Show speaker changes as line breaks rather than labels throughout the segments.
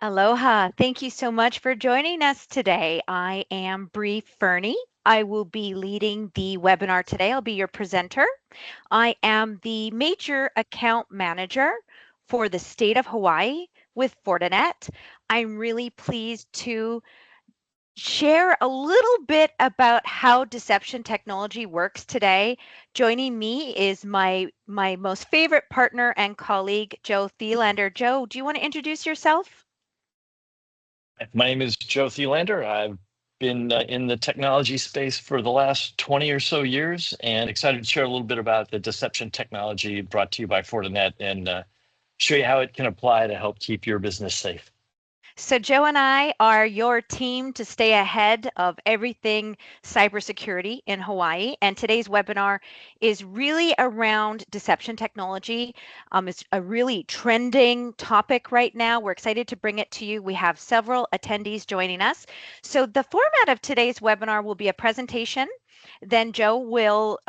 Aloha. Thank you so much for joining us today. I am Bre Fernie. I will be leading the webinar today. I'll be your presenter. I am the Major Account Manager for the state of Hawaii with Fortinet. I'm really pleased to share a little bit about how deception technology works today. Joining me is my most favorite partner and colleague, Joe Thielander. Joe, do you want to introduce yourself?
My name is Joe Thielander. I've been in the technology space for the last 20 or so years, and excited to share a little bit about the deception technology brought to you by Fortinet and show you how it can apply to help keep your business safe.
So, Joe and I are your team to stay ahead of everything cybersecurity in Hawaii. And today's webinar is really around deception technology. It's a really trending topic right now. We're excited to bring it to you. We have several attendees joining us. So, the format of today's webinar will be a presentation. Then Joe will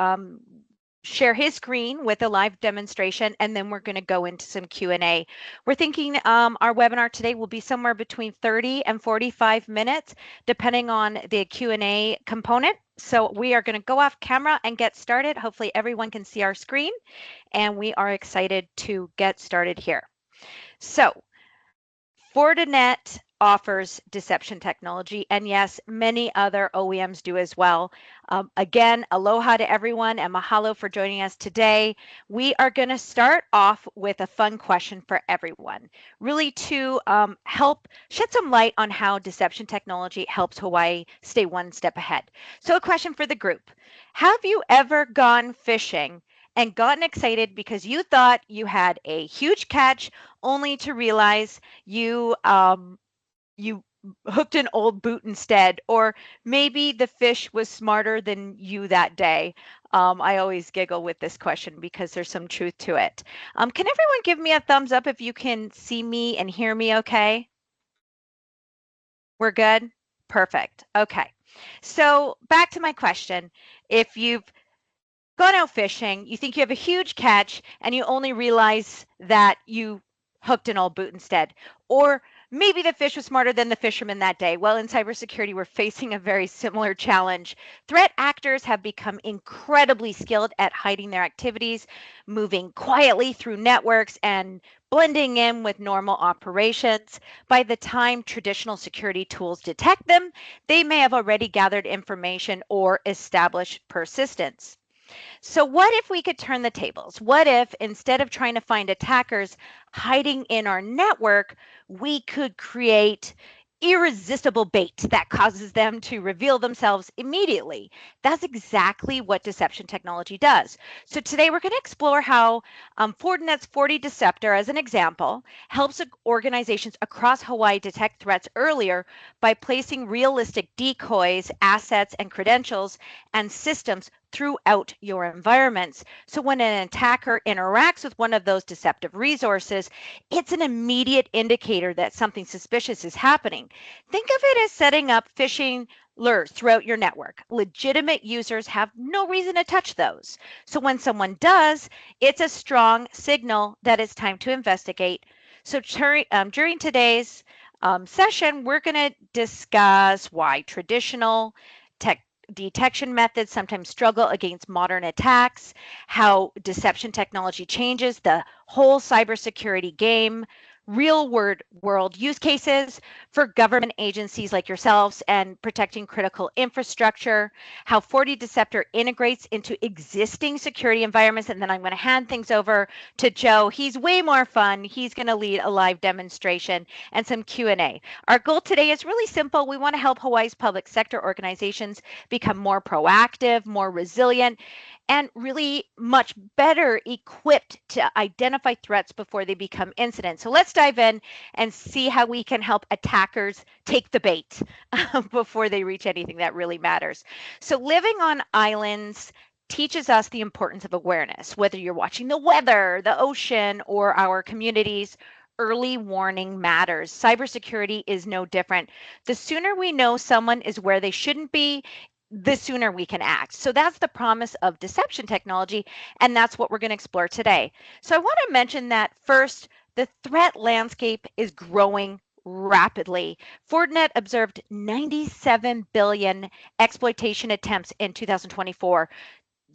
share his screen with a live demonstration, and then we're going to go into some Q&A. We're thinking our webinar today will be somewhere between 30 and 45 minutes, depending on the Q&A component. So we are going to go off camera and get started. Hopefully everyone can see our screen, and we are excited to get started here. So Fortinet offers deception technology, and yes, many other OEMs do as well. Again, aloha to everyone and mahalo for joining us today. We are going to start off with a fun question for everyone, really to help shed some light on how deception technology helps Hawaii stay one step ahead. So a question for the group. Have you ever gone fishing and gotten excited because you thought you had a huge catch only to realize you hooked an old boot instead, or maybe the fish was smarter than you that day? I always giggle with this question because there's some truth to it. Can everyone give me a thumbs up if you can see me and hear me okay? We're good? Perfect. Okay. So back to my question. If you've gone out fishing, you think you have a huge catch, and you only realize that you hooked an old boot instead. Or maybe the fish was smarter than the fisherman that day. Well, in cybersecurity, we're facing a very similar challenge. Threat actors have become incredibly skilled at hiding their activities, moving quietly through networks, and blending in with normal operations. By the time traditional security tools detect them, they may have already gathered information or established persistence. So, what if we could turn the tables? What if instead of trying to find attackers hiding in our network, we could create irresistible bait that causes them to reveal themselves immediately? That's exactly what deception technology does. So, today we're going to explore how Fortinet's FortiDeceptor, as an example, helps organizations across Hawaii detect threats earlier by placing realistic decoys, assets, and credentials and systems throughout your environments. So when an attacker interacts with one of those deceptive resources, it's an immediate indicator that something suspicious is happening. Think of it as setting up phishing lures throughout your network. Legitimate users have no reason to touch those. So when someone does, it's a strong signal that it's time to investigate. So during today's session, we're going to discuss why traditional tech detection methods sometimes struggle against modern attacks, how deception technology changes the whole cybersecurity game, real world use cases for government agencies like yourselves and protecting critical infrastructure, how FortiDeceptor integrates into existing security environments, and then I'm going to hand things over to Joe. He's way more fun. He's going to lead a live demonstration and some Q&A. Our goal today is really simple. We want to help Hawaii's public sector organizations become more proactive, more resilient, and really much better equipped to identify threats before they become incidents. So let's dive in and see how we can help attackers take the bait before they reach anything that really matters. So living on islands teaches us the importance of awareness, whether you're watching the weather, the ocean, or our communities. Early warning matters. Cybersecurity is no different. The sooner we know someone is where they shouldn't be, the sooner we can act. So that's the promise of deception technology, and that's what we're going to explore today. So I want to mention that first, the threat landscape is growing rapidly. Fortinet observed 97 billion exploitation attempts in 2024,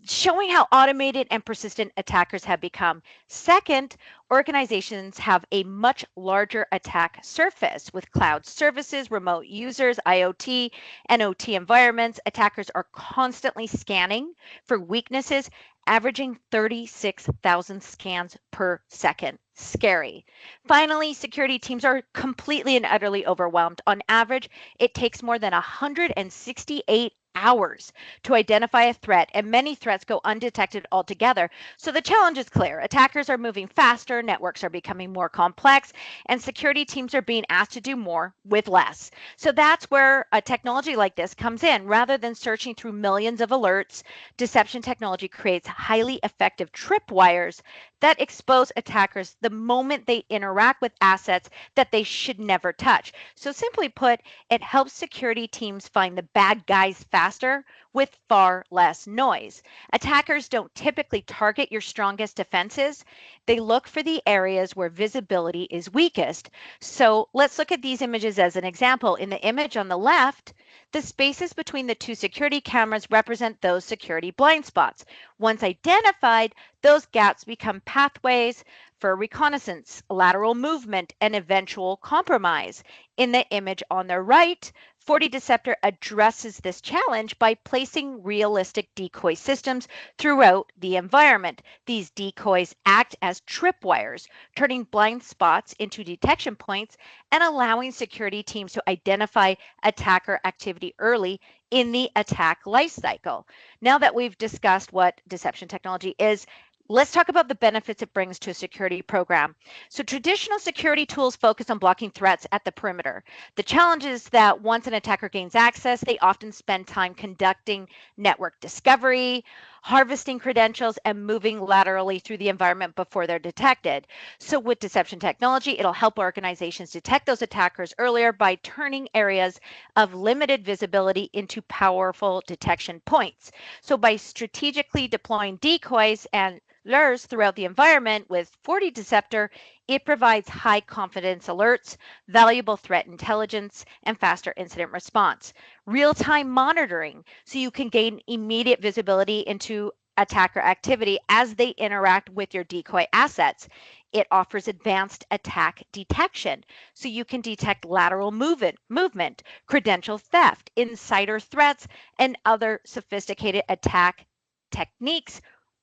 showing how automated and persistent attackers have become. Second, organizations have a much larger attack surface with cloud services, remote users, IoT, and OT environments. Attackers are constantly scanning for weaknesses, averaging 36,000 scans per second. Scary. Finally, security teams are completely and utterly overwhelmed. On average, it takes more than 168 hours to identify a threat, and many threats go undetected altogether. So the challenge is clear. Attackers are moving faster, networks are becoming more complex, and security teams are being asked to do more with less. So that's where a technology like this comes in. Rather than searching through millions of alerts, deception technology creates highly effective tripwires that expose attackers the moment they interact with assets that they should never touch. So simply put, it helps security teams find the bad guys faster with far less noise. Attackers don't typically target your strongest defenses. They look for the areas where visibility is weakest. So let's look at these images as an example. In the image on the left, the spaces between the two security cameras represent those security blind spots. Once identified, those gaps become pathways for reconnaissance, lateral movement, and eventual compromise. In the image on the right, FortiDeceptor addresses this challenge by placing realistic decoy systems throughout the environment. These decoys act as tripwires, turning blind spots into detection points and allowing security teams to identify attacker activity early in the attack lifecycle. Now that we've discussed what deception technology is, let's talk about the benefits it brings to a security program. So traditional security tools focus on blocking threats at the perimeter. The challenge is that once an attacker gains access, they often spend time conducting network discovery, harvesting credentials, and moving laterally through the environment before they're detected. So with deception technology, it'll help organizations detect those attackers earlier by turning areas of limited visibility into powerful detection points. So by strategically deploying decoys and lures throughout the environment with FortiDeceptor, it provides high confidence alerts, valuable threat intelligence, and faster incident response. Real-time monitoring, so you can gain immediate visibility into attacker activity as they interact with your decoy assets. It offers advanced attack detection, so you can detect lateral movement, credential theft, insider threats, and other sophisticated attack techniques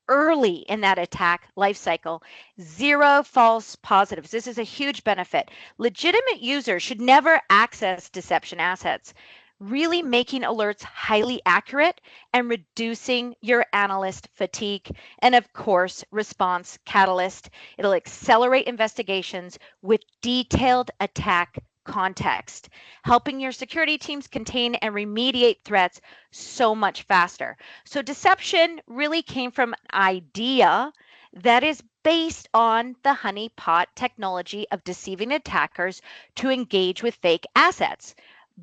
early in that attack lifecycle. Zero false positives. This is a huge benefit. Legitimate users should never access deception assets, really making alerts highly accurate and reducing your analyst fatigue. And of course, response catalyst. It'll accelerate investigations with detailed attack context, helping your security teams contain and remediate threats so much faster. So deception really came from an idea that is based on the honeypot technology of deceiving attackers to engage with fake assets.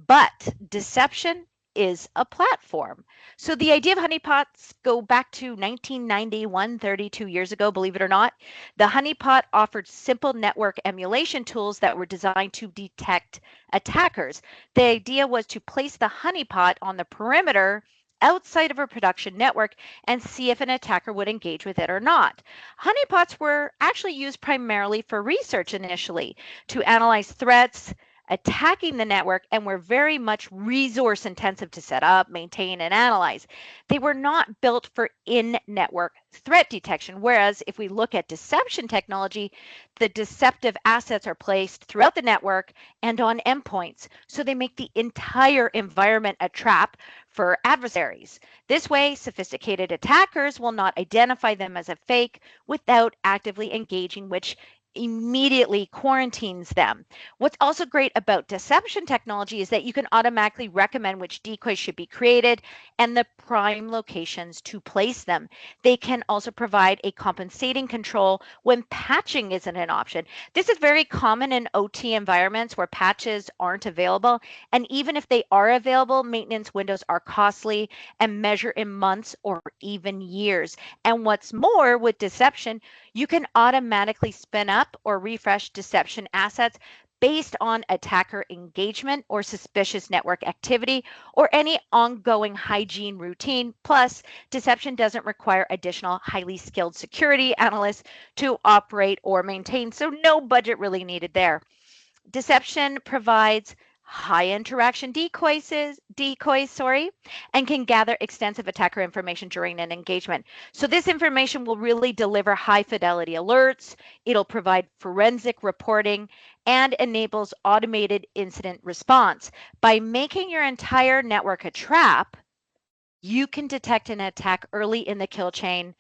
But deception is a platform. So the idea of honeypots go back to 1991, 32 years ago, believe it or not. The honeypot offered simple network emulation tools that were designed to detect attackers. The idea was to place the honeypot on the perimeter outside of a production network and see if an attacker would engage with it or not. Honeypots were actually used primarily for research initially to analyze threats, attacking the network, and were very much resource intensive to set up, maintain, and analyze. They were not built for in-network threat detection, whereas if we look at deception technology, the deceptive assets are placed throughout the network and on endpoints, so they make the entire environment a trap for adversaries. This way, sophisticated attackers will not identify them as a fake without actively engaging, which immediately quarantines them. What's also great about deception technology is that you can automatically recommend which decoys should be created and the prime locations to place them. They can also provide a compensating control when patching isn't an option. This is very common in OT environments where patches aren't available, and even if they are available, maintenance windows are costly and measure in months or even years. And what's more, with deception, you can automatically spin up or refresh deception assets based on attacker engagement or suspicious network activity or any ongoing hygiene routine. Plus, deception doesn't require additional highly skilled security analysts to operate or maintain, so no budget really needed there. Deception provides high interaction decoys, and can gather extensive attacker information during an engagement. So this information will really deliver high fidelity alerts. It'll provide forensic reporting and enables automated incident response. By making your entire network a trap, you can detect an attack early in the kill chain,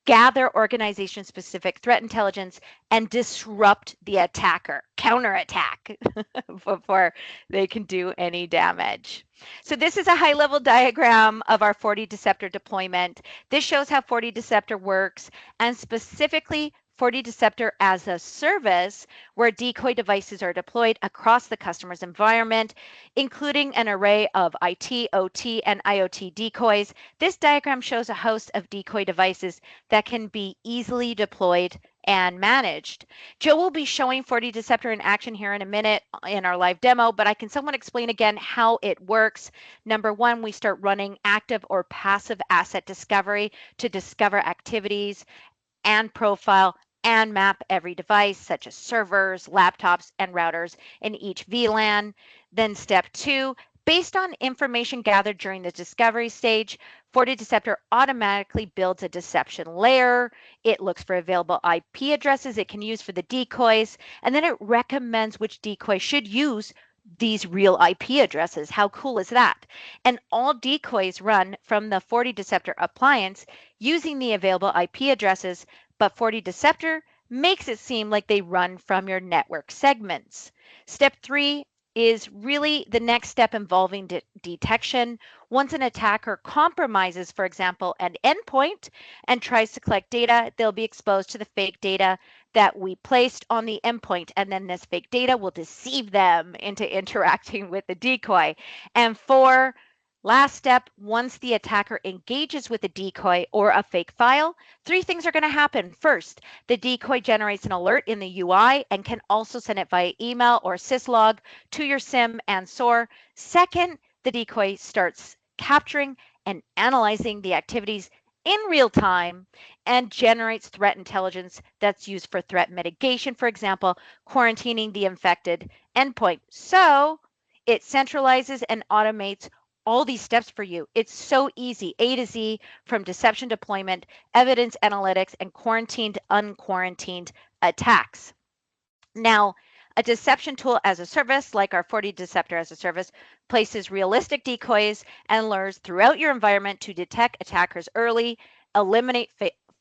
gather organization specific threat intelligence, and disrupt the attacker, counterattack before they can do any damage. So this is a high level diagram of our FortiDeceptor deployment. This shows how FortiDeceptor works, and specifically FortiDeceptor as a service, where decoy devices are deployed across the customer's environment, including an array of IT, OT, and IoT decoys. This diagram shows a host of decoy devices that can be easily deployed and managed. Joe will be showing FortiDeceptor in action here in a minute in our live demo, but I can somewhat explain again how it works. Number one, we start running active or passive asset discovery to discover activities and profile and map every device, such as servers, laptops, and routers in each VLAN. Then step two, based on information gathered during the discovery stage, FortiDeceptor automatically builds a deception layer. It looks for available IP addresses it can use for the decoys, and then it recommends which decoy should use these real IP addresses. How cool is that? And all decoys run from the FortiDeceptor appliance using the available IP addresses, but FortiDeceptor makes it seem like they run from your network segments. Step three is really the next step involving detection. Once an attacker compromises, for example, an endpoint and tries to collect data, they'll be exposed to the fake data that we placed on the endpoint, and then this fake data will deceive them into interacting with the decoy. And four, last step, once the attacker engages with a decoy or a fake file, three things are going to happen. First, the decoy generates an alert in the UI and can also send it via email or syslog to your SIM and SOAR. Second, the decoy starts capturing and analyzing the activities in real time and generates threat intelligence that's used for threat mitigation, for example, quarantining the infected endpoint. So it centralizes and automates all these steps for you. It's so easy, A to Z, from deception deployment, evidence analytics, and quarantined, unquarantined attacks. Now, a deception tool as a service, like our FortiDeceptor as a service, places realistic decoys and lures throughout your environment to detect attackers early, eliminate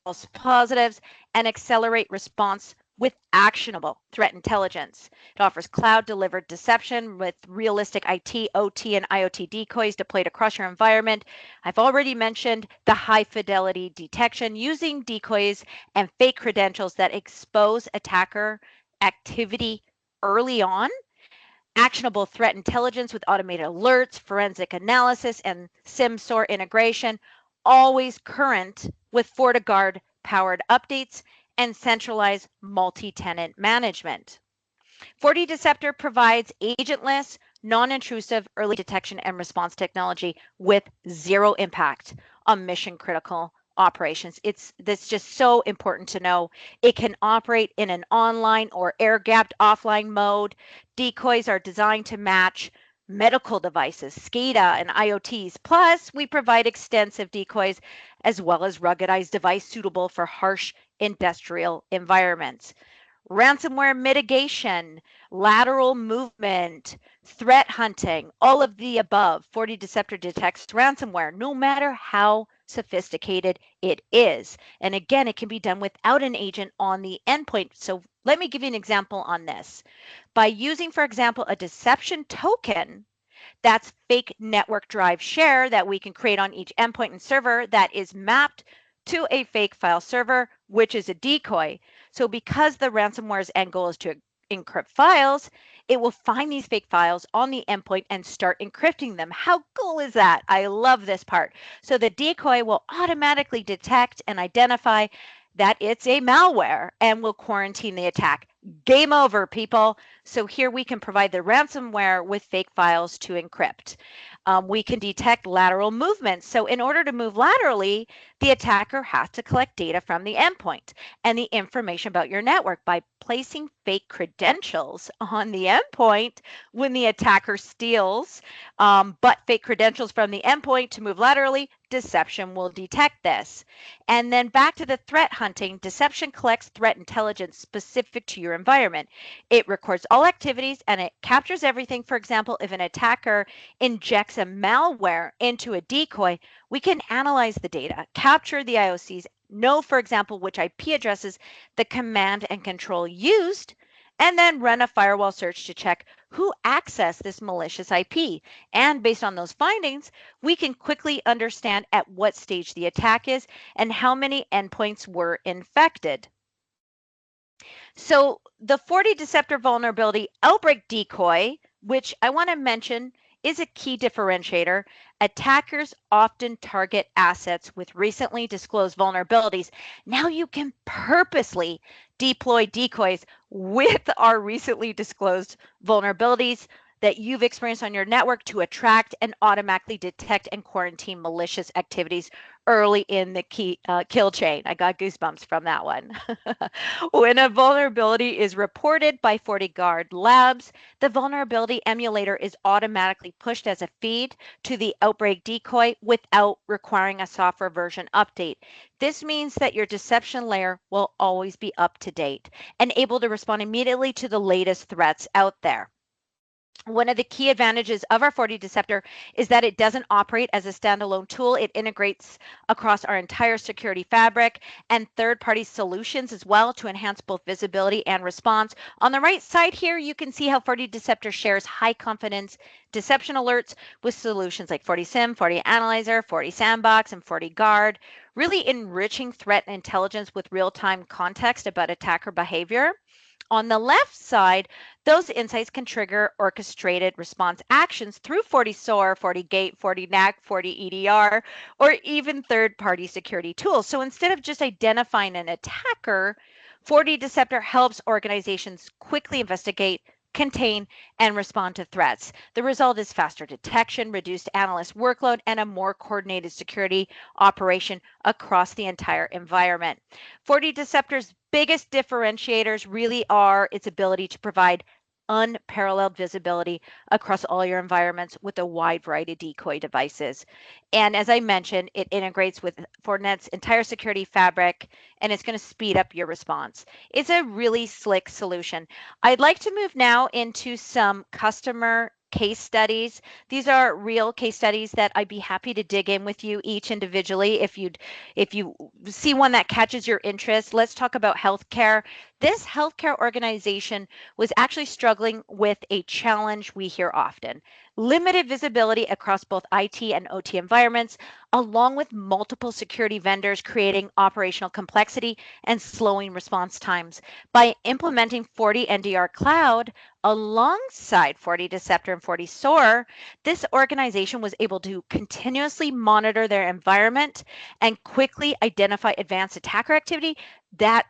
false positives, and accelerate response with actionable threat intelligence. It offers cloud-delivered deception with realistic IT, OT, and IoT decoys deployed across your environment. I've already mentioned the high-fidelity detection using decoys and fake credentials that expose attacker activity early on, actionable threat intelligence with automated alerts, forensic analysis, and SIM-SOAR integration, always current with FortiGuard powered updates, and centralized multi-tenant management. FortiDeceptor provides agentless, non-intrusive early detection and response technology with zero impact on mission-critical operations. That's just so important to know. It can operate in an online or air-gapped offline mode. Decoys are designed to match medical devices, SCADA, and IoTs. Plus, we provide extensive decoys as well as ruggedized device suitable for harsh industrial environments. Ransomware mitigation, lateral movement, threat hunting, all of the above. FortiDeceptor detects ransomware no matter how sophisticated it is. And again, it can be done without an agent on the endpoint. So let me give you an example on this. By using, for example, a deception token, that's fake network drive share that we can create on each endpoint and server that is mapped to a fake file server, which is a decoy. So because the ransomware's end goal is to encrypt files, it will find these fake files on the endpoint and start encrypting them. How cool is that? I love this part. So the decoy will automatically detect and identify that it's a malware and will quarantine the attack. Game over, people. So here we can provide the ransomware with fake files to encrypt. We can detect lateral movements. So in order to move laterally, the attacker has to collect data from the endpoint and the information about your network by placing fake credentials on the endpoint when the attacker steals, but fake credentials from the endpoint to move laterally. Deception will detect this. And then back to the threat hunting, deception collects threat intelligence specific to your environment. It records all activities and it captures everything. For example, if an attacker injects a malware into a decoy, we can analyze the data, capture the IOCs, know, for example, which IP addresses the command and control used, and then run a firewall search to check who accessed this malicious IP. And based on those findings, we can quickly understand at what stage the attack is and how many endpoints were infected. So the FortiDeceptor vulnerability outbreak decoy, which I want to mention is a key differentiator. Attackers often target assets with recently disclosed vulnerabilities. Now you can purposely deploy decoys with our recently disclosed vulnerabilities that you've experienced on your network to attract and automatically detect and quarantine malicious activities early in the kill chain. I got goosebumps from that one. When a vulnerability is reported by FortiGuard Labs, the vulnerability emulator is automatically pushed as a feed to the outbreak decoy without requiring a software version update. This means that your deception layer will always be up to date and able to respond immediately to the latest threats out there. One of the key advantages of our FortiDeceptor is that it doesn't operate as a standalone tool. It integrates across our entire security fabric and third-party solutions as well to enhance both visibility and response. On the right side here, you can see how FortiDeceptor shares high-confidence deception alerts with solutions like FortiSIM, FortiAnalyzer, FortiSandbox, and FortiGuard, really enriching threat intelligence with real-time context about attacker behavior. On the left side, those insights can trigger orchestrated response actions through FortiSOAR, FortiGate, FortiNAC, FortiEDR, or even third-party security tools. So instead of just identifying an attacker, FortiDeceptor helps organizations quickly investigate, contain, and respond to threats. The result is faster detection, reduced analyst workload, and a more coordinated security operation across the entire environment. FortiDeceptor's biggest differentiators really are its ability to provide unparalleled visibility across all your environments with a wide variety of decoy devices. And as I mentioned, it integrates with Fortinet's entire security fabric, and it's going to speed up your response. It's a really slick solution. I'd like to move now into some customer case studies. These are real case studies that I'd be happy to dig in with you each individually if you see one that catches your interest. Let's talk about healthcare. This healthcare organization was actually struggling with a challenge we hear often: limited visibility across both IT and OT environments, along with multiple security vendors creating operational complexity and slowing response times. By implementing FortiNDR Cloud alongside FortiDeceptor and FortiSOAR, this organization was able to continuously monitor their environment and quickly identify advanced attacker activity that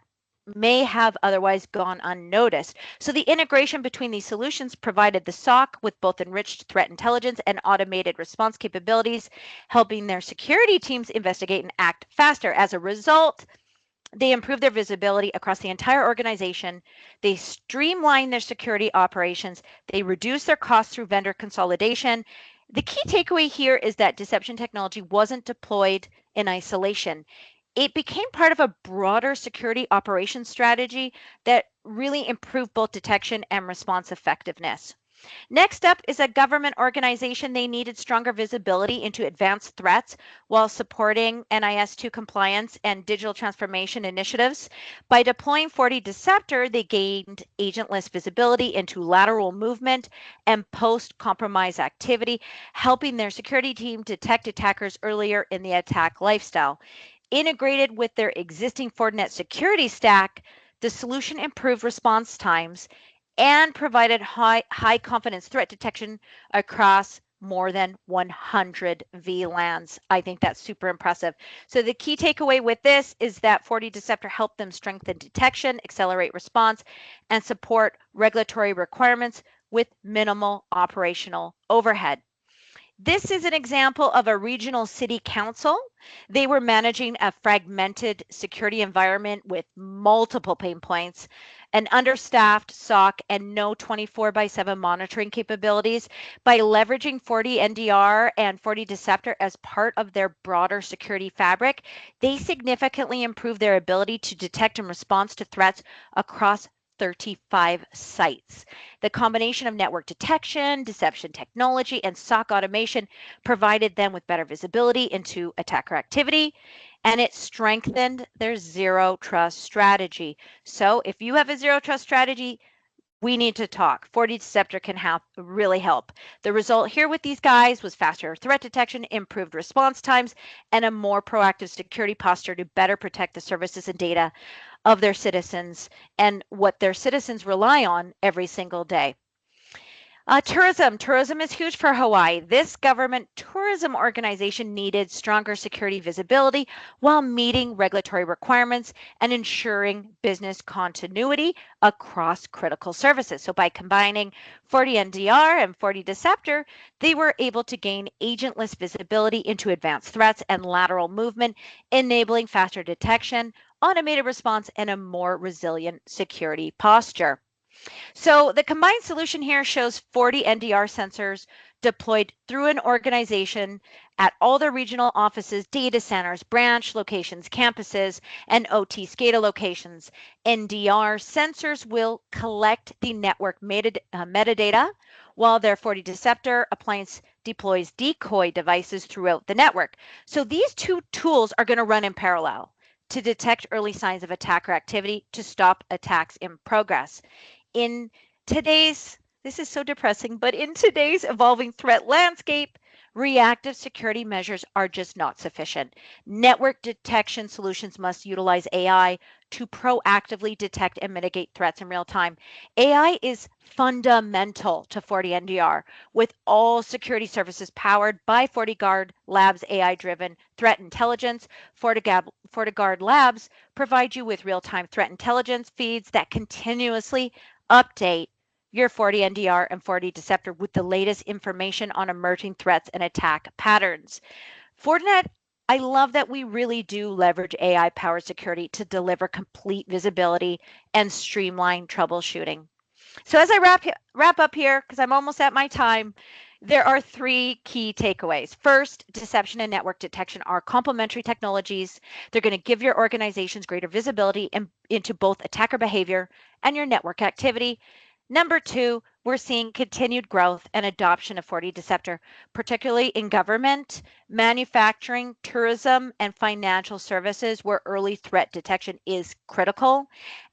may have otherwise gone unnoticed. So the integration between these solutions provided the SOC with both enriched threat intelligence and automated response capabilities, helping their security teams investigate and act faster. As a result, they improved their visibility across the entire organization. They streamlined their security operations. They reduced their costs through vendor consolidation. The key takeaway here is that deception technology wasn't deployed in isolation. It became part of a broader security operations strategy that really improved both detection and response effectiveness. Next up is a government organization. They needed stronger visibility into advanced threats while supporting NIS2 compliance and digital transformation initiatives. By deploying FortiDeceptor, they gained agentless visibility into lateral movement and post-compromise activity, helping their security team detect attackers earlier in the attack lifestyle. Integrated with their existing Fortinet security stack, the solution improved response times and provided high confidence threat detection across more than 100 VLANs. I think that's super impressive. So the key takeaway with this is that FortiDeceptor helped them strengthen detection, accelerate response, and support regulatory requirements with minimal operational overhead. This is an example of a regional city council. They were managing a fragmented security environment with multiple pain points, an understaffed SOC, and no 24/7 monitoring capabilities. By leveraging FortiNDR and FortiDeceptor as part of their broader security fabric, they significantly improved their ability to detect and respond to threats across 35 sites. The combination of network detection, deception technology, and SOC automation provided them with better visibility into attacker activity, and it strengthened their zero trust strategy. So if you have a zero trust strategy, we need to talk. FortiDeceptor can really help. The result here with these guys was faster threat detection, improved response times, and a more proactive security posture to better protect the services and data of their citizens and what their citizens rely on every single day. Tourism is huge for Hawaii. This government tourism organization needed stronger security visibility while meeting regulatory requirements and ensuring business continuity across critical services. So by combining FortiNDR and FortiDeceptor, they were able to gain agentless visibility into advanced threats and lateral movement, enabling faster detection, automated response, and a more resilient security posture. So the combined solution here shows 40 NDR sensors deployed through an organization at all their regional offices, data centers, branch locations, campuses, and OT SCADA locations. NDR sensors will collect the network metadata while their FortiDeceptor appliance deploys decoy devices throughout the network. So these two tools are going to run in parallel to detect early signs of attacker activity to stop attacks in progress. In today's, this is so depressing, but in today's evolving threat landscape, reactive security measures are just not sufficient. Network detection solutions must utilize AI to proactively detect and mitigate threats in real time. AI is fundamental to FortiNDR, with all security services powered by FortiGuard Labs AI-driven threat intelligence. FortiGuard Labs provide you with real-time threat intelligence feeds that continuously update your FortiNDR and FortiDeceptor with the latest information on emerging threats and attack patterns. Fortinet, I love that we really do leverage AI-powered security to deliver complete visibility and streamline troubleshooting. So as I wrap up here, because I'm almost at my time, there are three key takeaways. First, deception and network detection are complementary technologies. They're going to give your organizations greater visibility into both attacker behavior and your network activity. Number two, we're seeing continued growth and adoption of FortiDeceptor, particularly in government, manufacturing, tourism, and financial services where early threat detection is critical.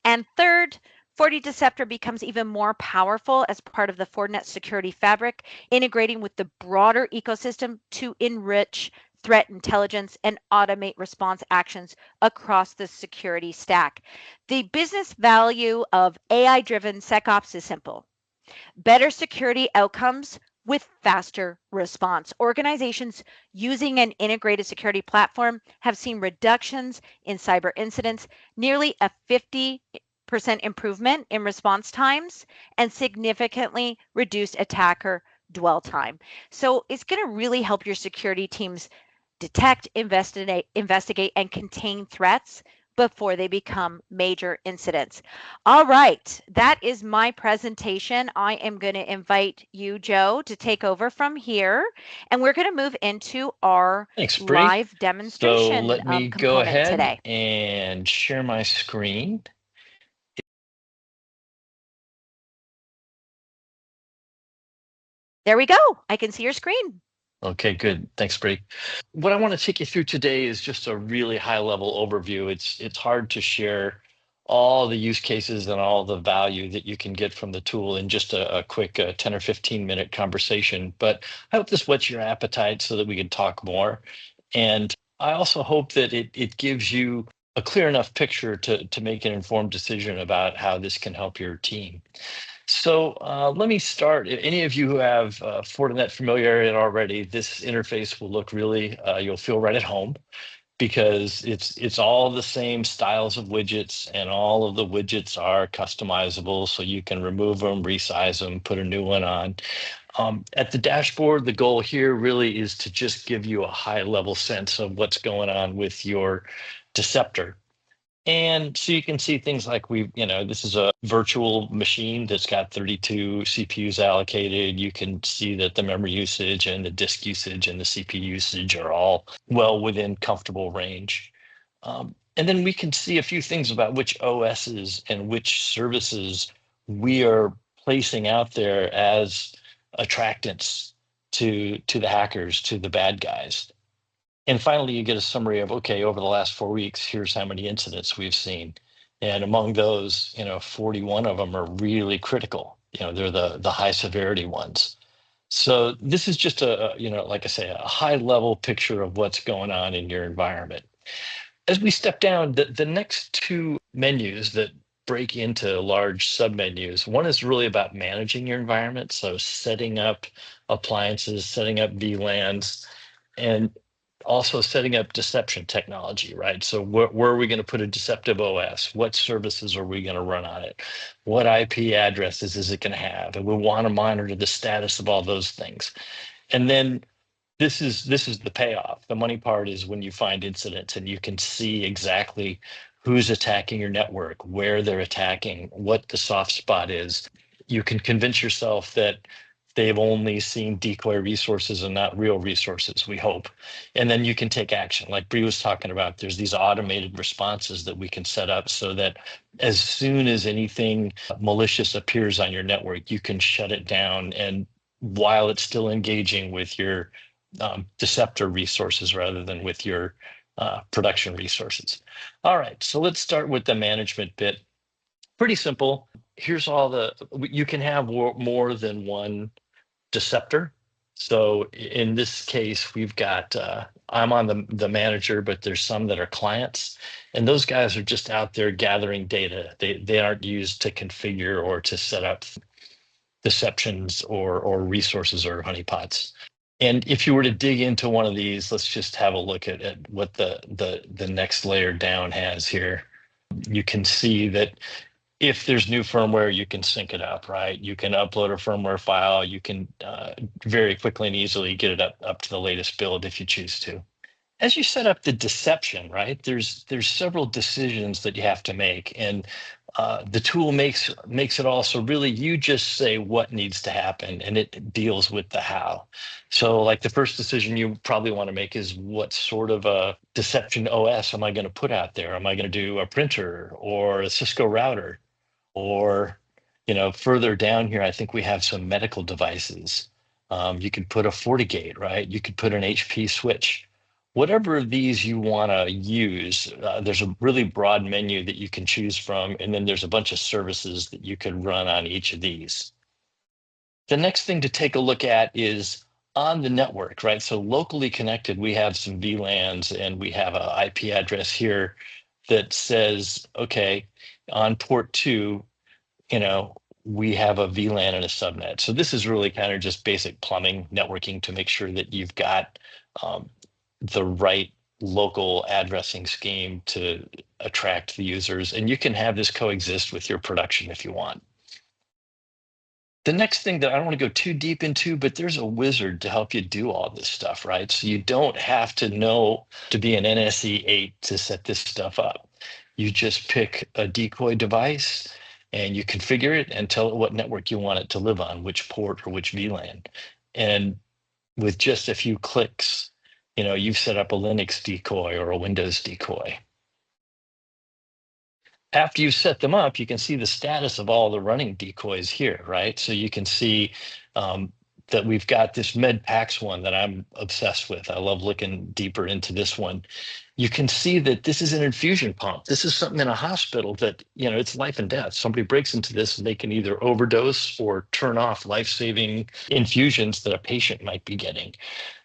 And third, FortiDeceptor becomes even more powerful as part of the Fortinet security fabric, integrating with the broader ecosystem to enrich threat intelligence and automate response actions across the security stack. The business value of AI-driven SecOps is simple. Better security outcomes with faster response. Organizations using an integrated security platform have seen reductions in cyber incidents, nearly a 50% improvement in response times, and significantly reduced attacker dwell time. So it's going to really help your security teams detect, investigate, and contain threats before they become major incidents. All right, that is my presentation. I am going to invite you, Joe, to take over from here, and we're going to move into our
Thanks, Bre.
live demonstration
So let me go
component
ahead
today.
and share my screen.
There we go. I can see your screen.
Okay, good. Thanks, Bre. What I want to take you through today is just a really high-level overview. It's hard to share all the use cases and all the value that you can get from the tool in just a quick 10 or 15-minute conversation. But I hope this whets your appetite so that we can talk more. And I also hope that it gives you a clear enough picture to make an informed decision about how this can help your team. So let me start. If any of you who have Fortinet familiarity already, this interface will look really, you'll feel right at home because it's all the same styles of widgets and all of the widgets are customizable. So you can remove them, resize them, put a new one on. At the dashboard, the goal here really is to just give you a high level sense of what's going on with your Deceptor. And so you can see things like this is a virtual machine that's got 32 CPUs allocated. You can see that the memory usage and the disk usage and the CPU usage are all well within comfortable range. And then we can see a few things about which OSs and which services we are placing out there as attractants to the hackers, to the bad guys. And finally, you get a summary of, okay, over the last 4 weeks, here's how many incidents we've seen. And among those, 41 of them are really critical. They're the high severity ones. So this is just like I say, a high level picture of what's going on in your environment. As we step down, the next two menus that break into large submenus, one is really about managing your environment. So setting up appliances, setting up VLANs, and also setting up deception technology, right? So where are we going to put a deceptive OS? What services are we going to run on it? What IP addresses is it going to have? And we want to monitor the status of all those things. And then this is the payoff. The money part is when you find incidents and you can see exactly who's attacking your network, where they're attacking, what the soft spot is. You can convince yourself that they've only seen decoy resources and not real resources, we hope. And then you can take action. Like Bre was talking about, there's these automated responses that we can set up so that as soon as anything malicious appears on your network, you can shut it down. And while it's still engaging with your Deceptor resources rather than with your production resources. All right, so let's start with the management bit. Pretty simple. Here's you can have more than one Deceptor. So in this case, we've got, I'm on the manager, but there's some that are clients. And those guys are just out there gathering data. They aren't used to configure or to set up deceptions or resources or honeypots. And if you were to dig into one of these, let's just have a look at what the next layer down has here. You can see that if there's new firmware, you can sync it up, right? You can upload a firmware file. You can very quickly and easily get it up to the latest build if you choose to. As you set up the deception, right, there's several decisions that you have to make. And the tool makes it all. So really, you just say what needs to happen and it deals with the how. So like the first decision you probably want to make is what sort of a deception OS am I going to put out there? Am I going to do a printer or a Cisco router? Or, further down here, I think we have some medical devices. You could put a FortiGate, right? You could put an HP switch. Whatever of these you want to use, there's a really broad menu that you can choose from, and then there's a bunch of services that you could run on each of these. The next thing to take a look at is on the network, right? So locally connected, we have some VLANs and we have an IP address here that says, okay, on port 2, we have a VLAN and a subnet. So this is really kind of just basic plumbing networking to make sure that you've got the right local addressing scheme to attract the users. And you can have this coexist with your production if you want. The next thing that I don't want to go too deep into, but there's a wizard to help you do all this stuff, right? So you don't have to know to be an NSE 8 to set this stuff up. You just pick a decoy device and you configure it and tell it what network you want it to live on, which port or which VLAN. And with just a few clicks, you've set up a Linux decoy or a Windows decoy. After you set them up, you can see the status of all the running decoys here, right? So you can see that we've got this MedPax one that I'm obsessed with. I love looking deeper into this one. you can see that this is an infusion pump. This is something in a hospital that, it's life and death. Somebody breaks into this and they can either overdose or turn off life-saving infusions that a patient might be getting.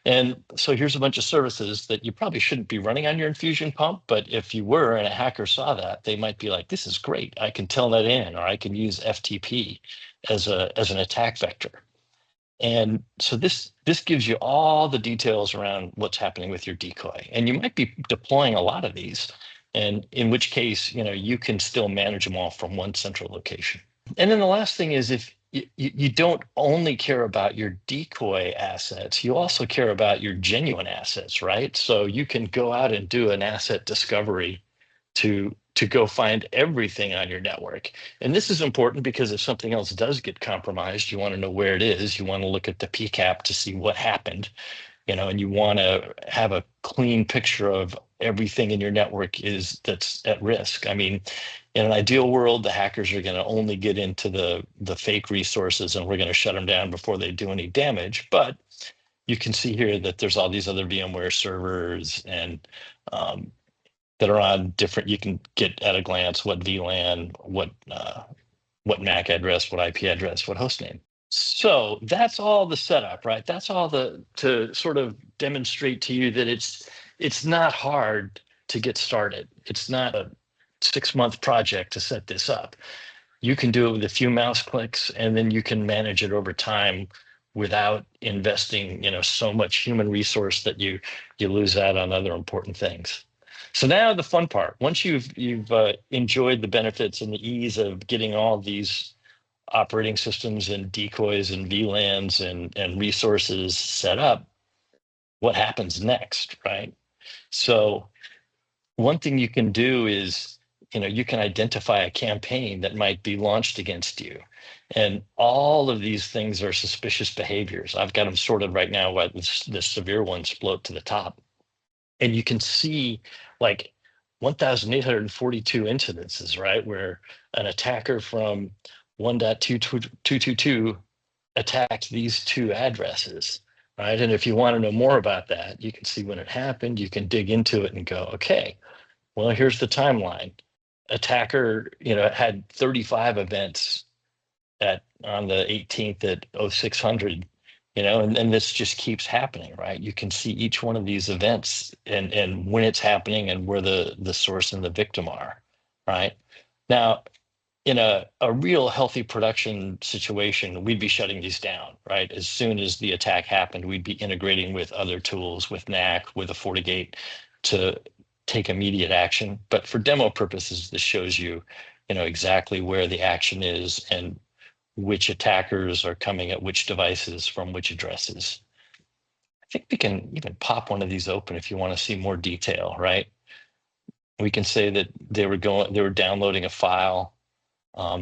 And so here's a bunch of services that you probably shouldn't be running on your infusion pump, but if you were and a hacker saw that, they might be like, this is great. I can tell that in, or I can use FTP as an attack vector. And so this gives you all the details around what's happening with your decoy. And you might be deploying a lot of these, and in which case, you can still manage them all from one central location. And then the last thing is, if you don't only care about your decoy assets, you also care about your genuine assets, right? So you can go out and do an asset discovery to go find everything on your network. And this is important because if something else does get compromised, you want to know where it is. You want to look at the PCAP to see what happened, and you want to have a clean picture of everything in your network that's at risk. I mean, in an ideal world, the hackers are going to only get into the fake resources and we're going to shut them down before they do any damage. But you can see here that there's all these other VMware servers and that are on different, you can get at a glance what VLAN, what MAC address, what IP address, what host name. So that's all the setup, right? That's all to sort of demonstrate to you that it's not hard to get started. It's not a 6-month project to set this up. You can do it with a few mouse clicks, and then you can manage it over time without investing, so much human resource that you lose out on other important things. So now the fun part. Once you've enjoyed the benefits and the ease of getting all these operating systems and decoys and VLANs and resources set up, what happens next, right? So one thing you can do is, you can identify a campaign that might be launched against you. And all of these things are suspicious behaviors. I've got them sorted right now while the severe ones float to the top. And you can see like 1,842 incidences, right, where an attacker from 1.222 attacked these two addresses, right? And if you want to know more about that, you can see when it happened, you can dig into it and go, okay, well, here's the timeline. Attacker, had 35 events on the 18th at 0600, and this just keeps happening, right? You can see each one of these events and when it's happening and where the source and the victim are, right? Now, in a real healthy production situation, we'd be shutting these down, right? As soon as the attack happened, we'd be integrating with other tools, with NAC, with a FortiGate to take immediate action. But for demo purposes, this shows you, exactly where the action is and which attackers are coming at which devices from which addresses. I think we can even pop one of these open if you want to see more detail, right? We can say that they were downloading a file.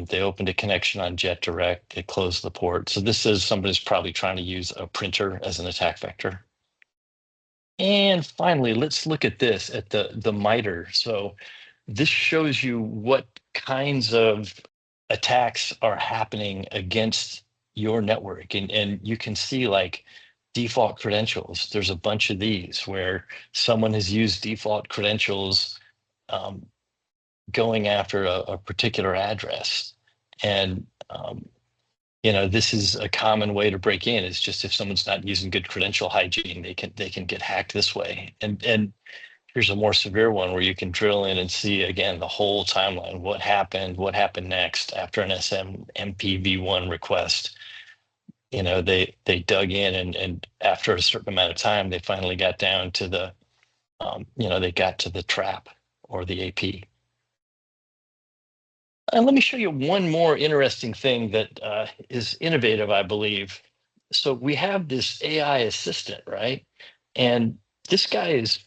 They opened a connection on JetDirect. They closed the port. So this is somebody's probably trying to use a printer as an attack vector. And finally, let's look at this, at the MITRE. So this shows you what kinds of attacks are happening against your network. And you can see like default credentials. There's a bunch of these where someone has used default credentials going after a particular address. And this is a common way to break in. It's just if someone's not using good credential hygiene, they can get hacked this way. And here's a more severe one where you can drill in and see again the whole timeline. What happened next after an SMMPv1 request. They dug in and after a certain amount of time, they finally got down to the they got to the trap or the AP. And let me show you one more interesting thing that is innovative, I believe. So we have this AI assistant, right? And this guy is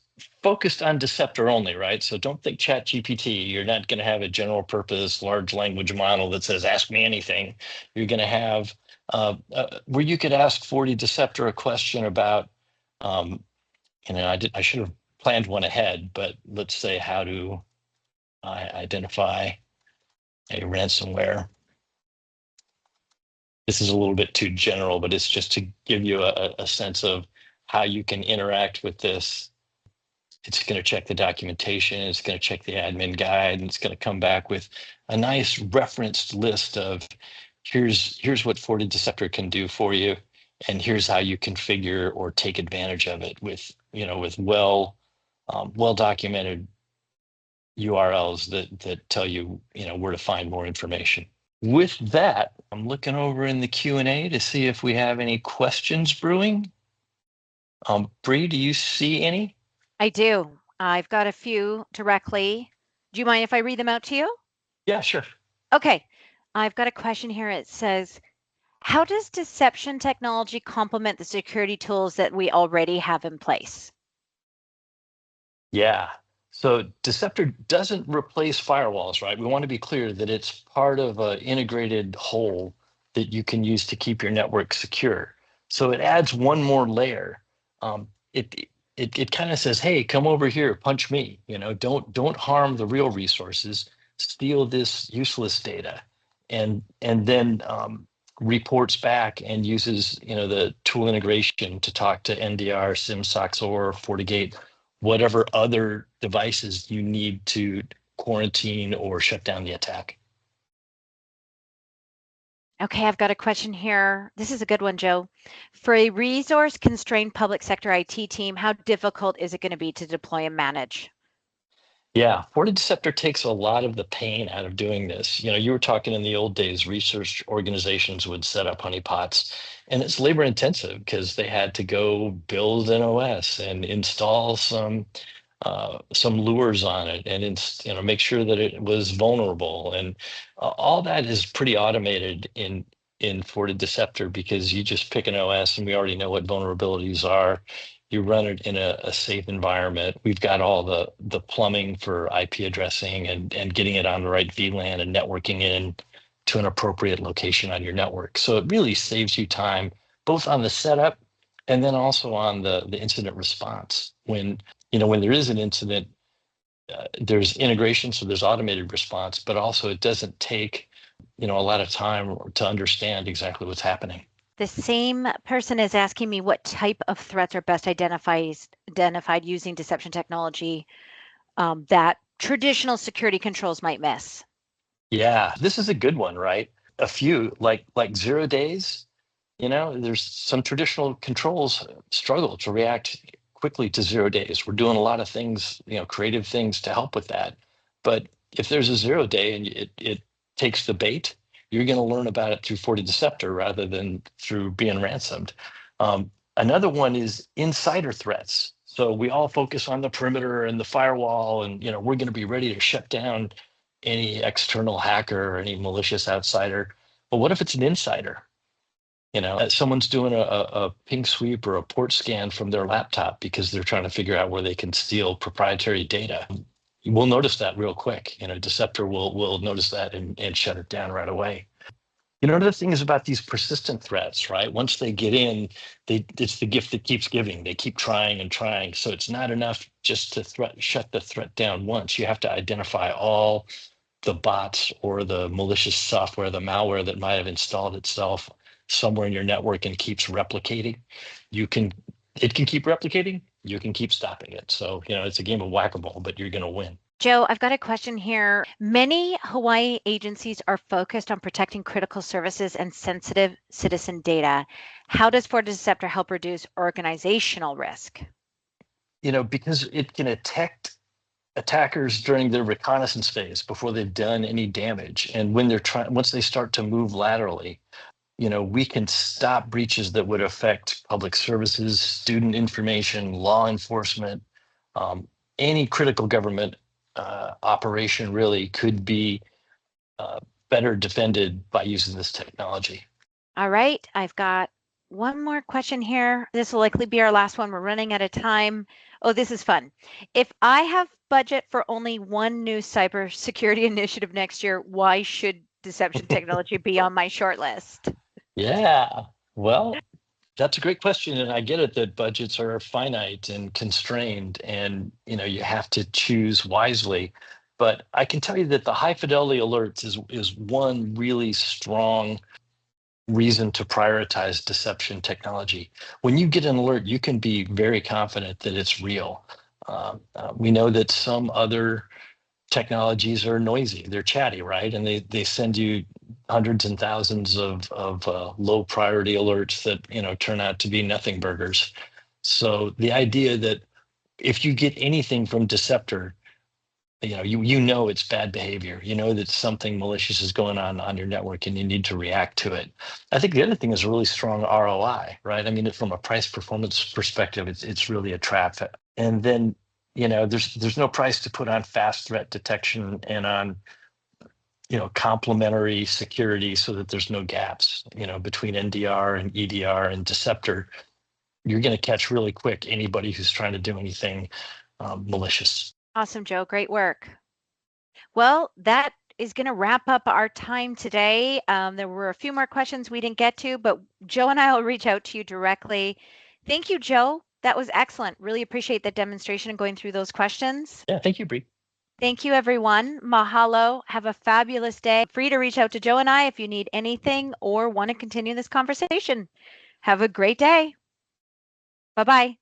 focused on Deceptor only, right? So don't think ChatGPT. You're not going to have a general purpose large language model that says, ask me anything. You're going to have where you could ask FortiDeceptor a question about, I should have planned one ahead, but let's say how to identify a ransomware. This is a little bit too general, but it's just to give you a sense of how you can interact with this. It's going to check the documentation, it's going to check the admin guide, and it's going to come back with a nice referenced list of here's what FortiDeceptor can do for you, and here's how you configure or take advantage of it with well documented URLs that tell you where to find more information. With that, I'm looking over in the Q&A to see if we have any questions brewing. Bre, do you see any?
I do. I've got a few directly. Do you mind if I read them out to you?
Yeah, sure.
Okay. I've got a question here. It says, how does deception technology complement the security tools that we already have in place?
Yeah. So Deceptor doesn't replace firewalls, right? We want to be clear that it's part of an integrated whole that you can use to keep your network secure. So it adds one more layer. It kind of says, hey, come over here, punch me. Don't harm the real resources, steal this useless data, and then reports back and uses the tool integration to talk to NDR, SIM/SOCKS, or FortiGate, whatever other devices you need to quarantine or shut down the attack.
Okay, I've got a question here. This is a good one, Joe. For a resource-constrained public sector IT team, how difficult is it going to be to deploy and manage?
Yeah, FortiDeceptor takes a lot of the pain out of doing this. You were talking in the old days, research organizations would set up honeypots, and it's labor intensive because they had to go build an OS and install some lures on it and make sure that it was vulnerable, and all that is pretty automated in FortiDeceptor because you just pick an OS and we already know what vulnerabilities are. You run it in a safe environment. We've got all the plumbing for IP addressing and getting it on the right VLAN and networking in to an appropriate location on your network. So it really saves you time both on the setup and then also on the incident response. When there is an incident, there's integration, so there's automated response, but also it doesn't take a lot of time to understand exactly what's happening.
The same person is asking me what type of threats are best identified using deception technology that traditional security controls might miss.
Yeah, this is a good one, right? A few like 0 days, there's some traditional controls struggle to react quickly to 0 days. We're doing a lot of things, creative things to help with that. But if there's a 0 day and it takes the bait, you're going to learn about it through FortiDeceptor rather than through being ransomed. Another one is insider threats. So we all focus on the perimeter and the firewall, and we're going to be ready to shut down any external hacker or any malicious outsider. But what if it's an insider? Someone's doing a ping sweep or a port scan from their laptop because they're trying to figure out where they can steal proprietary data. We'll notice that real quick. Deceptor will notice that and shut it down right away. The thing is about these persistent threats, right? Once they get in, it's the gift that keeps giving. They keep trying and trying. So it's not enough just to shut the threat down once. You have to identify all the bots or the malicious software, the malware that might have installed itself somewhere in your network and keeps replicating. It can keep replicating. You can keep stopping it. So, it's a game of whack-a-mole, but you're going to win.
Joe, I've got a question here. Many Hawaii agencies are focused on protecting critical services and sensitive citizen data. How does FortiDeceptor help reduce organizational risk?
Because it can detect attackers during their reconnaissance phase before they've done any damage. And when once they start to move laterally, we can stop breaches that would affect public services, student information, law enforcement, any critical government operation really could be better defended by using this technology.
All right, I've got one more question here. This will likely be our last one. We're running out of time. Oh, this is fun. If I have budget for only one new cybersecurity initiative next year, why should deception technology be on my short list?
Yeah, well, that's a great question. And I get it that budgets are finite and constrained and, you have to choose wisely. But I can tell you that the high fidelity alerts is one really strong reason to prioritize deception technology. When you get an alert, you can be very confident that it's real. We know that some other technologies are noisy, they're chatty, right? And they send you hundreds and thousands of low priority alerts that, you know, turn out to be nothing burgers. So the idea that if you get anything from Deceptor, you know, you know it's bad behavior. You know that something malicious is going on your network, and you need to react to it. I think the other thing is a really strong ROI, right? I mean, from a price performance perspective, it's really a trap. And then, you know, there's no price to put on fast threat detection and on, you know, complementary security, so that there's no gaps, you know, between NDR and EDR and Deceptor. You're going to catch really quick anybody who's trying to do anything malicious.
Awesome, Joe. Great work. Well, that is going to wrap up our time today. There were a few more questions we didn't get to, but Joe and I will reach out to you directly. Thank you, Joe. That was excellent. Really appreciate the demonstration and going through those questions.
Yeah, thank you, Bre.
Thank you, everyone. Mahalo. Have a fabulous day. Free to reach out to Joe and I if you need anything or want to continue this conversation. Have a great day. Bye-bye.